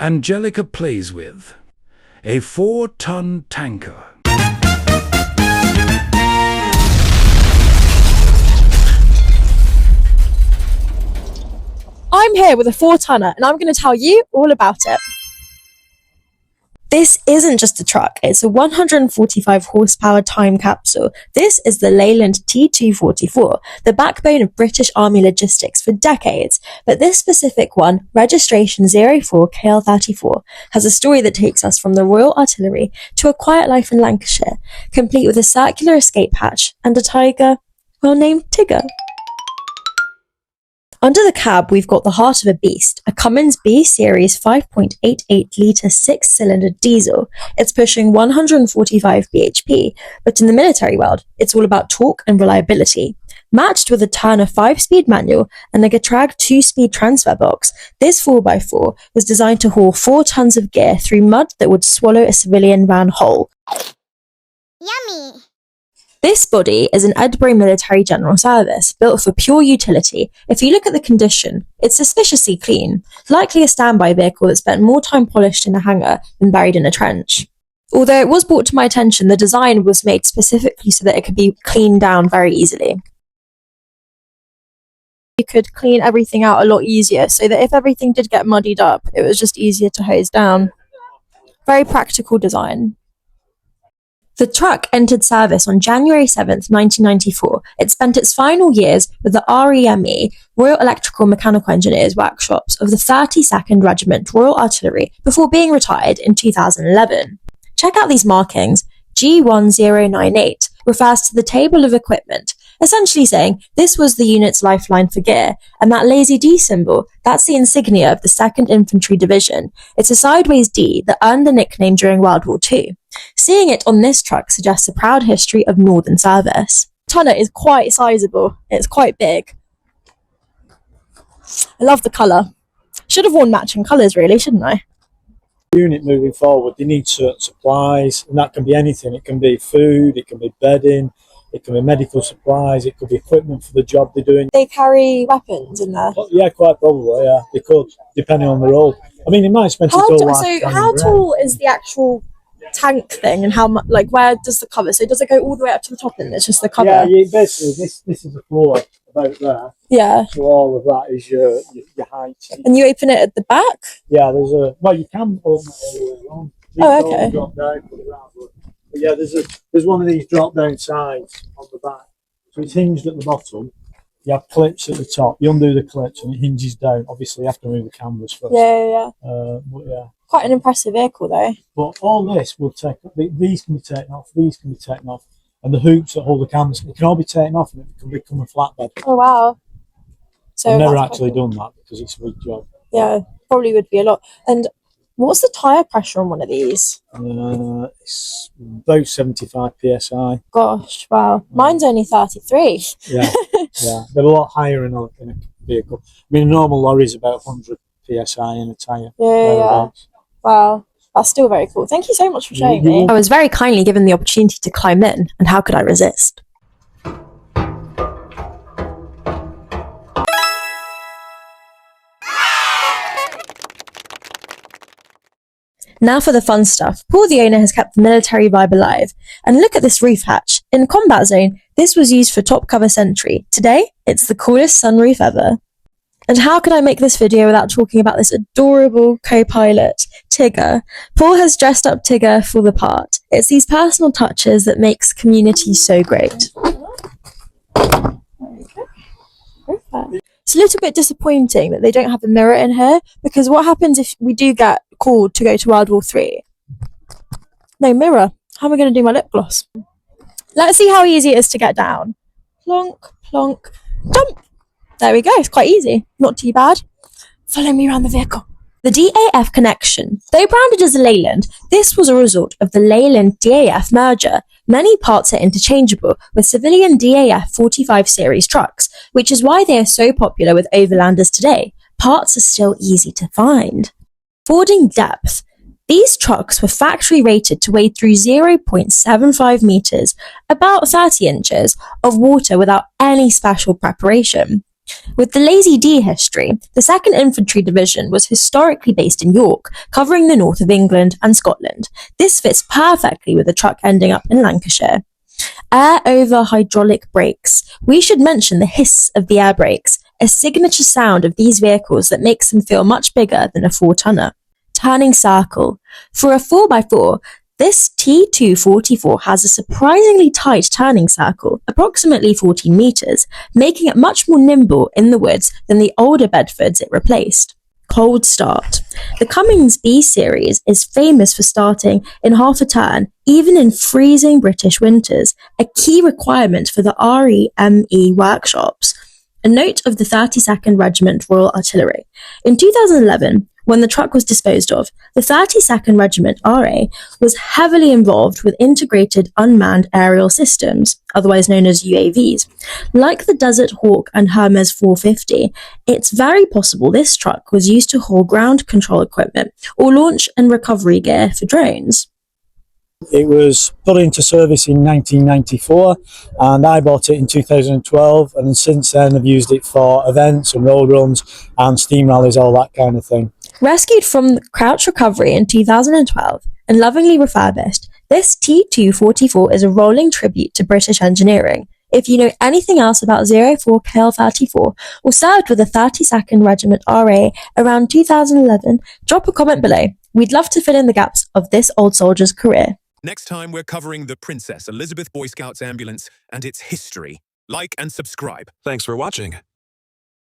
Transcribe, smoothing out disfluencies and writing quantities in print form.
Angelica plays with a 4-ton tanker. I'm here with a 4-tonner and I'm going to tell you all about it. This isn't just a truck, it's a 145 horsepower time capsule. This is the Leyland T244, the backbone of British Army logistics for decades. But this specific one, registration 04KL34, has a story that takes us from the Royal Artillery to a quiet life in Lancashire, complete with a circular escape hatch and a tiger, well named Tigger. Under the cab, we've got the heart of a beast, a Cummins B-series 5.88 litre 6-cylinder diesel. It's pushing 145 bhp, but in the military world, it's all about torque and reliability. Matched with a Turner 5-speed manual and a Getrag 2-speed transfer box, this 4x4 was designed to haul 4 tons of gear through mud that would swallow a civilian van whole. Yummy! This body is an Edinburgh Military General Service, built for pure utility. If you look at the condition, it's suspiciously clean, likely a standby vehicle that spent more time polished in a hangar than buried in a trench. Although it was brought to my attention, the design was made specifically so that it could be cleaned down very easily. You could clean everything out a lot easier, so that if everything did get muddied up, it was just easier to hose down. Very practical design. The truck entered service on January 7th, 1994. It spent its final years with the REME, Royal Electrical Mechanical Engineers workshops of the 32nd Regiment Royal Artillery before being retired in 2011. Check out these markings. G1098 refers to the table of equipment, essentially saying this was the unit's lifeline for gear, and that lazy D symbol, that's the insignia of the 2nd Infantry Division. It's a sideways D that earned the nickname during World War II. Seeing it on this truck suggests a proud history of northern service. Tonner is quite sizable. It's quite big. I love the colour. Should have worn matching colours really, shouldn't I? Unit moving forward, they need certain supplies, and that can be anything. It can be food, it can be bedding, it can be medical supplies, it could be equipment for the job they're doing. They carry weapons in there? Yeah, quite probably, yeah. They could, depending on the role. I mean, it might spend its whole life. So how tall is the actual tank thing, and how much, like, where does the cover, so does it go all the way up to the top and it's just the cover? Yeah, basically this is the floor about there. Yeah. So all of that is your height. And you open it at the back? Yeah, there's a, well, you can open it all the way along. Oh, okay. Drop down, put it around, but yeah, there's one of these drop down sides on the back. So it's hinged at the bottom. You have clips at the top. You undo the clips and it hinges down. Obviously, you have to move the canvas first. Yeah. But yeah. Quite an impressive vehicle, though. But all this will take. These can be taken off. These can be taken off, and the hoops that hold the canvas, it can all be taken off, and it can become a flatbed. Oh wow! So I've never actually done that because it's a big job. Yeah, probably would be a lot. And what's the tyre pressure on one of these? It's about 75 psi. Gosh, wow! Mine's only 33. Yeah, yeah, they're a lot higher in a vehicle. I mean, a normal lorry is about 100 psi in a tyre. Yeah. Wow, that's still very cool. Thank you so much for showing me. I was very kindly given the opportunity to climb in, and how could I resist? Now for the fun stuff. Paul, the owner, has kept the military vibe alive. And look at this roof hatch. In combat zone, this was used for top cover sentry. Today, it's the coolest sunroof ever. And how could I make this video without talking about this adorable co-pilot, Tigger? Paul has dressed up Tigger for the part. It's these personal touches that makes community so great. It's a little bit disappointing that they don't have a mirror in here, because what happens if we do get called to go to World War III? No mirror. How am I going to do my lip gloss? Let's see how easy it is to get down. Plonk, plonk, jump. There we go, it's quite easy, not too bad. Follow me around the vehicle. The DAF connection. Though branded as a Leyland, this was a result of the Leyland DAF merger. Many parts are interchangeable with civilian DAF 45 series trucks, which is why they are so popular with overlanders today. Parts are still easy to find. Fording depth. These trucks were factory rated to wade through 0.75 meters, about 30 inches, of water without any special preparation. With the Lazy D history, the 2nd Infantry Division was historically based in York, covering the north of England and Scotland. This fits perfectly with the truck ending up in Lancashire. Air over hydraulic brakes. We should mention the hiss of the air brakes, a signature sound of these vehicles that makes them feel much bigger than a 4-tonner. Turning circle. For a 4x4, this T244 has a surprisingly tight turning circle, approximately 14 metres, making it much more nimble in the woods than the older Bedfords it replaced. Cold start. The Cummins B-series is famous for starting in half a turn, even in freezing British winters, a key requirement for the REME workshops. A note of the 32nd Regiment Royal Artillery. In 2011, when the truck was disposed of, the 32nd Regiment RA was heavily involved with integrated unmanned aerial systems, otherwise known as UAVs. Like the Desert Hawk and Hermes 450, it's very possible this truck was used to haul ground control equipment or launch and recovery gear for drones. It was put into service in 1994 and I bought it in 2012, and since then I've used it for events and road runs and steam rallies, all that kind of thing. Rescued from Crouch Recovery in 2012 and lovingly refurbished, this T244 is a rolling tribute to British engineering. If you know anything else about 04 KL34 or served with the 32nd Regiment RA around 2011, drop a comment below. We'd love to fill in the gaps of this old soldier's career. Next time, we're covering the Princess Elizabeth Boy Scouts ambulance and its history. Like and subscribe. Thanks for watching.